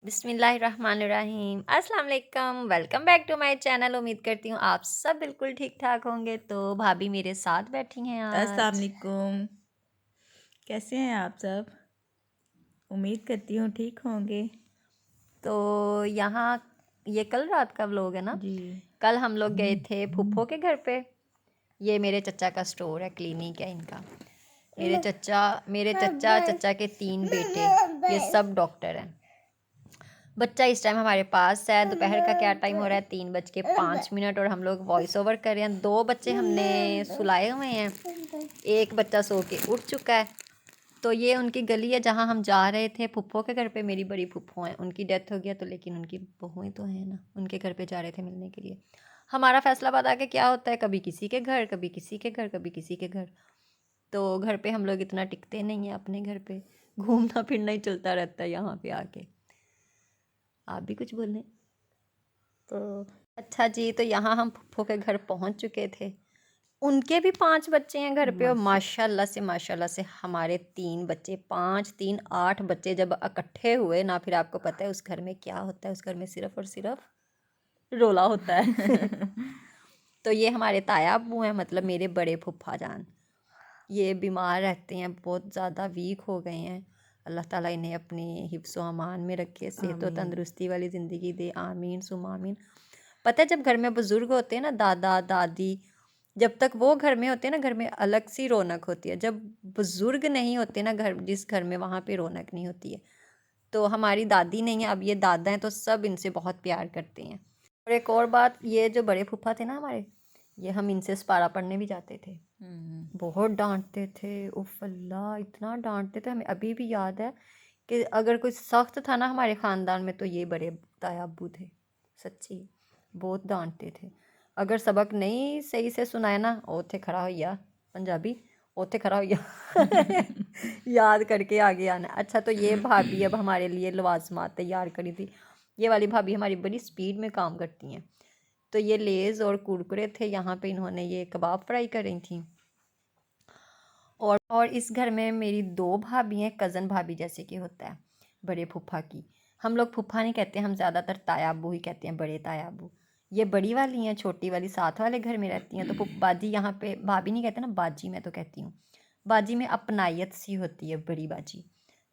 बिस्मिल्लाहिर्रहमानिर्रहीम अस्सलाम वालेकुम। Welcome back to my channel. उम्मीद करती हूँ आप सब बिल्कुल ठीक ठाक होंगे। तो भाभी मेरे साथ बैठी हैं अस्सलाम आज। वालेकुम। कैसे हैं आप सब? उम्मीद करती हूँ ठीक होंगे। तो यहाँ ये कल रात का व्लॉग है ना। जी। कल हम लोग गए थे फूफो के घर पे। ये मेरे चचा का स्टोर है, क्लिनिक है इनका। मेरे चचा के 3 बेटे, ये सब डॉक्टर हैं। बच्चा इस टाइम हमारे पास है। दोपहर का क्या टाइम हो रहा है, 3:05 और हम लोग वॉइस ओवर कर रहे हैं। 2 बच्चे हमने सुलाए हुए हैं, एक बच्चा सो के उठ चुका है। तो ये उनकी गली है जहाँ हम जा रहे थे फुप्पो के घर पे। मेरी बड़ी फुप्पो हैं, उनकी डेथ हो गया तो, लेकिन उनकी बहुएं तो हैं ना, उनके घर पे जा रहे थे मिलने के लिए। हमारा फैसलाबाद आके क्या होता है, कभी किसी के घर, कभी किसी के घर, कभी किसी के घर। तो घर पे हम लोग इतना टिकते नहीं हैं, अपने घर पे घूमना फिरना ही चलता रहता है यहाँ पे आके। आप भी कुछ बोलें तो। अच्छा जी, तो यहाँ हम फुफ्फो के घर पहुँच चुके थे। उनके भी 5 बच्चे हैं घर पे, और माशाल्लाह से हमारे 3 बच्चे, 5 3 8 बच्चे जब इकट्ठे हुए ना, फिर आपको पता है उस घर में क्या होता है। उस घर में सिर्फ और सिर्फ रोला होता है। तो ये हमारे ताया अब्बू हैं, मतलब मेरे बड़े फूफा जान। ये बीमार रहते हैं, बहुत ज़्यादा वीक हो गए हैं। अल्लाह ताला इन्हें अपने हिफ्ज़ व अमान में रखे, सेहत व आमीन। तंदरुस्ती वाली ज़िंदगी दे। आमीन सुम आमीन। पता है, जब घर में बुज़ुर्ग होते हैं ना, दादा दादी, जब तक वो घर में होते हैं ना, घर में अलग सी रौनक होती है। जब बुज़ुर्ग नहीं होते ना घर, जिस घर में, वहाँ पे रौनक नहीं होती है। तो हमारी दादी नहीं है, अब ये दादा हैं, तो सब इनसे बहुत प्यार करते हैं। और एक और बात, ये जो बड़े फूफा थे ना हमारे, ये हम इनसे सपारा पढ़ने भी जाते थे। बहुत डांटते थे, उफ अल्लाह, इतना डांटते थे। हमें अभी भी याद है कि अगर कोई सख्त था ना हमारे ख़ानदान में, तो ये बड़े ताया अब्बू थे। सच्ची बहुत डांटते थे। अगर सबक नहीं सही से सुनाया ना, ओथे खड़ा होइया, पंजाबी ओथे खड़ा होइया। याद करके आगे आना। अच्छा, तो ये भाभी अब हमारे लिए लवाजमात तैयार करी थी। ये वाली भाभी हमारी बड़ी स्पीड में काम करती हैं। तो ये लेज़ और कुरकुरे थे, यहाँ पे इन्होंने ये कबाब फ्राई कर रही थी। और इस घर में मेरी 2 भाभी हैं, कज़न भाभी जैसे कि होता है बड़े फूफा की। हम लोग फूफा नहीं कहते, हम ज़्यादातर ताया अब्बू ही कहते हैं, बड़े ताया अब्बू। ये बड़ी वाली हैं, छोटी वाली साथ वाले घर में रहती हैं। तो बाजी यहाँ पे भाभी नहीं कहते ना, बाजी मैं तो कहती हूँ। बाजी में अपनायत सी होती है, बड़ी बाजी।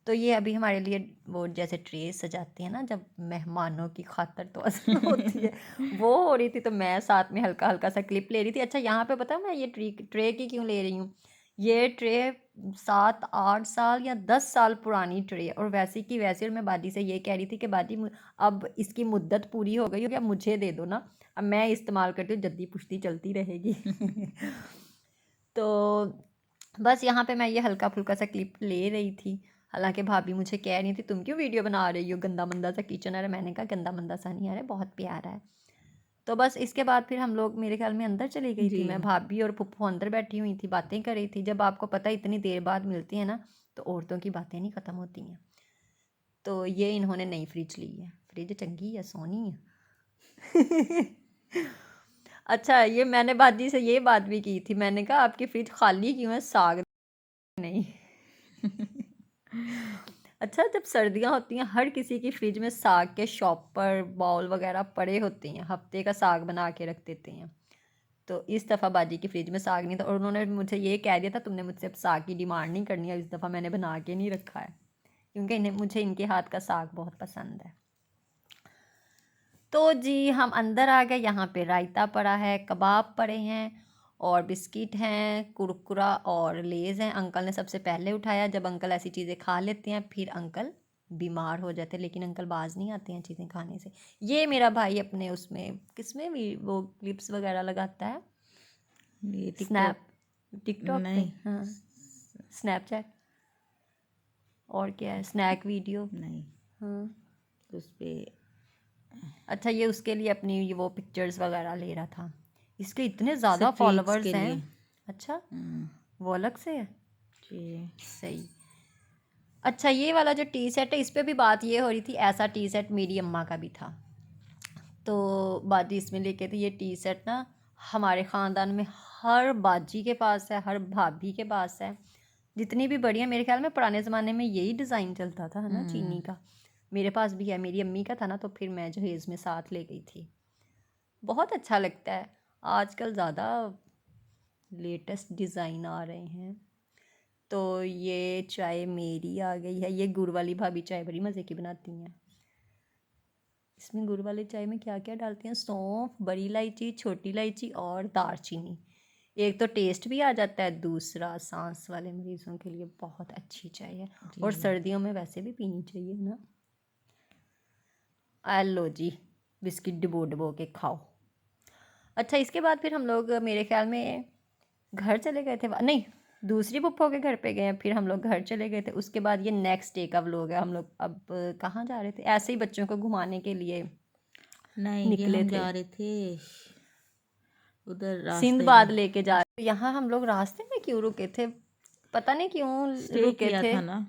तो ये अभी हमारे लिए वो जैसे ट्रे सजाते हैं ना, जब मेहमानों की खातर तो असल होती है, वो हो रही थी। तो मैं साथ में हल्का हल्का सा क्लिप ले रही थी। अच्छा, यहाँ पे पता है मैं ये ट्रे की क्यों ले रही हूँ। ये ट्रे 7 8 साल या 10 साल पुरानी ट्रे, और वैसी की वैसी। और मैं बाजी से ये कह रही थी कि बाजी, अब इसकी मुद्दत पूरी हो गई हो, क्या मुझे दे दो ना, अब मैं इस्तेमाल करती हूँ, जद्दी पुश्ती चलती रहेगी। तो बस यहाँ पे मैं ये हल्का फुल्का सा क्लिप ले रही थी। हालांकि भाभी मुझे कह रही थी, तुम क्यों वीडियो बना रही हो, गंदा मंदा सा किचन है। मैंने कहा गंदा मंदा सा नहीं है, बहुत प्यारा है। तो बस इसके बाद फिर हम लोग, मेरे ख्याल में अंदर चली गई थी जी। मैं, भाभी और पुप्पू अंदर बैठी हुई थी, बातें कर रही थी। जब आपको पता है इतनी देर बाद मिलती है ना, तो औरतों की बातें नहीं ख़त्म होती हैं। तो ये इन्होंने नई फ्रिज ली है, फ्रिज चंगी है, सोनी है। अच्छा, ये मैंने बाजी से ये बात भी की थी, मैंने कहा आपकी फ्रिज खाली क्यों है, साग नहीं। अच्छा, जब सर्दियाँ होती हैं, हर किसी की फ्रिज में साग के शॉपर बाउल वगैरह पड़े होते हैं, हफ्ते का साग बना के रख देते हैं। तो इस दफ़ा बाजी की फ्रिज में साग नहीं था, और उन्होंने मुझे ये कह दिया था, तुमने मुझसे अब साग की डिमांड नहीं करनी है। इस दफ़ा मैंने बना के नहीं रखा है, क्योंकि मुझे इनके हाथ का साग बहुत पसंद है। तो जी हम अंदर आ गए। यहाँ पे रायता पड़ा है, कबाब पड़े हैं, और बिस्किट हैं, कुरकुरा और लेज़ हैं। अंकल ने सबसे पहले उठाया। जब अंकल ऐसी चीज़ें खा लेते हैं, फिर अंकल बीमार हो जाते हैं, लेकिन अंकल बाज नहीं आते हैं चीज़ें खाने से। ये मेरा भाई अपने उसमें किसमें भी वो क्लिप्स वगैरह लगाता है, ये टिकटॉक। स्नैप, टिकटॉक पे, नहीं। हाँ, स्नैपचैट, और क्या है, स्नैक वीडियो, नहीं। हाँ। उस पे अच्छा, ये उसके लिए अपनी ये वो पिक्चर्स वगैरह ले रहा था। इसके इतने ज़्यादा स्ट्रीक्स फॉलोवर्स के हैं। लिए। अच्छा, वो अलग से है, जी। सही। अच्छा, ये वाला जो टी सेट है, इस पे भी बात ये हो रही थी, ऐसा टी सेट मेरी अम्मा का भी था। तो बाजी इसमें लेके थे। ये टी सेट ना हमारे ख़ानदान में हर बाजी के पास है, हर भाभी के पास है, जितनी भी बड़ी है। मेरे ख्याल में पुराने ज़माने में यही डिज़ाइन चलता था, है ना, चीनी का। मेरे पास भी है, मेरी अम्मी का था ना, तो फिर मैं जहेज़ में साथ ले गई थी। बहुत अच्छा लगता है। आजकल ज़्यादा लेटेस्ट डिज़ाइन आ रहे हैं। तो ये चाय मेरी आ गई है। ये गुड़ वाली भाभी चाय बड़ी मज़े की बनाती हैं। इसमें गुड़ वाली चाय में क्या क्या डालती हैं? सौंफ, बड़ी इलायची, छोटी इलायची और दालचीनी। एक तो टेस्ट भी आ जाता है, दूसरा सांस वाले मरीज़ों के लिए बहुत अच्छी चाय है। और जी। सर्दियों में वैसे भी पीनी चाहिए ना। लो जी, बिस्किट डुबो डुबो के खाओ। अच्छा, इसके बाद फिर हम लोग मेरे ख्याल में घर चले गए थे। नहीं, दूसरी पुप्पो के घर पे गए हैं, फिर हम लोग घर चले गए थे। उसके बाद ये नेक्स्ट डे का व्लॉग है। हम लोग अब कहाँ जा रहे थे? ऐसे ही बच्चों को घुमाने के लिए नहीं, ये निकले हम थे। जा रहे थे उधर रास्ते में, सिंदबाद लेके जा रहे। यहाँ हम लोग रास्ते में क्यों रुके थे? पता नहीं क्यों स्टे रुके किया थे। था ना,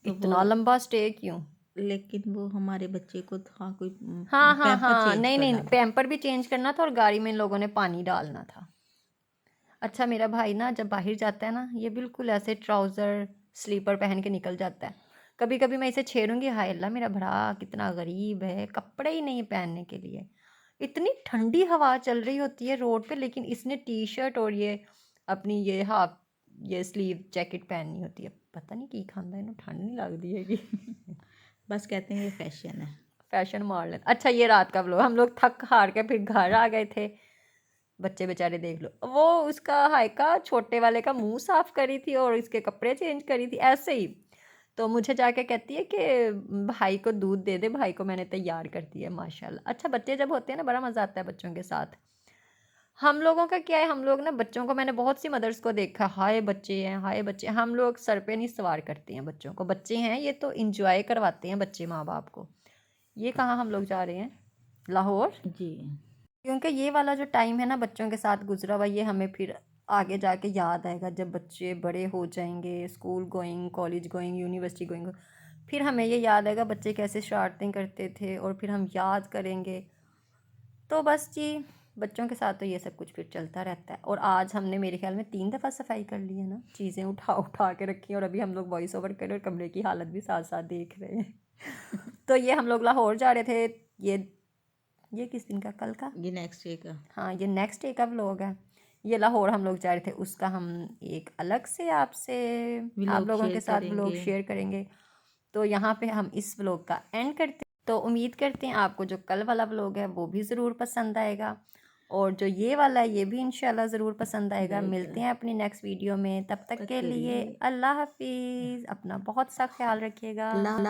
तो वो, इतना लंबा स्टे क्यों? लेकिन वो हमारे बच्चे को था कोई हाँ हाँ पैम्पर हाँ, चेंज नहीं नहीं, करना था। पैम्पर भी चेंज करना था और गाड़ी में इन लोगों ने पानी डालना था। अच्छा, मेरा भाई ना जब बाहर जाता है ना, ये बिल्कुल ऐसे ट्राउज़र स्लीपर पहन के निकल जाता है। कभी कभी मैं इसे छेड़ूंगी, हाय अल्लाह मेरा भरा कितना गरीब है, कपड़े ही नहीं पहनने के लिए। इतनी ठंडी हवा चल रही होती है रोड पे, लेकिन इसने टी शर्ट और ये अपनी ये हाफ ये स्लीव जैकेट पहननी होती है। पता नहीं की खांदा इन्हों, ठंड नहीं लगती है कि बस कहते हैं ये फैशन है। फैशन मार लेते। अच्छा, ये रात का व्लॉग। हम लोग थक हार के फिर घर आ गए थे। बच्चे बेचारे देख लो, वो उसका हायका छोटे वाले का मुंह साफ करी थी और इसके कपड़े चेंज करी थी ऐसे ही। तो मुझे जाके कहती है कि भाई को दूध दे दे, भाई को मैंने तैयार कर दिया है माशाल्लाह। अच्छा, बच्चे जब होते हैं ना, बड़ा मज़ा आता है बच्चों के साथ। हम लोगों का क्या है, हम लोग ना बच्चों को, मैंने बहुत सी मदर्स को देखा, हाय बच्चे हैं हाय बच्चे। हम लोग सर पे नहीं सवार करते हैं बच्चों को। बच्चे हैं ये तो इंजॉय करवाते हैं बच्चे माँ बाप को। ये कहाँ हम लोग जा रहे हैं? लाहौर। जी। क्योंकि ये वाला जो टाइम है ना बच्चों के साथ गुजरा हुआ, ये हमें फिर आगे जाके याद आएगा जब बच्चे बड़े हो जाएंगे, school going, college going, university going. फिर हमें ये याद आएगा बच्चे कैसे शरारतें करते थे, और फिर हम याद करेंगे। तो बस जी, बच्चों के साथ तो ये सब कुछ फिर चलता रहता है। और आज हमने मेरे ख्याल में 3 दफ़ा सफाई कर ली है ना, चीज़ें उठा उठा के रखी हैं। और अभी हम लोग वॉइस ओवर कर रहे हैं और कमरे की हालत भी साथ साथ देख रहे हैं। तो ये हम लोग लाहौर जा रहे थे। ये किस दिन का? कल का। ये नेक्स्ट डे का। हाँ, ये नेक्स्ट डे का व्लॉग है। ये लाहौर हम लोग जा रहे थे, उसका हम एक अलग से आपसे, आप व्लॉग लोगों शेयर के साथ व्लॉग करेंगे। शेयर करेंगे। तो यहाँ पे हम इस व्लॉग का एंड करते हैं। तो उम्मीद करते हैं आपको जो कल वाला व्लॉग है वो भी ज़रूर पसंद आएगा, और जो ये वाला है ये भी इंशाल्लाह ज़रूर पसंद आएगा। मिलते हैं अपनी नेक्स्ट वीडियो में, तब तक के लिए अल्लाह हाफिज़। अपना बहुत सा ख्याल रखिएगा।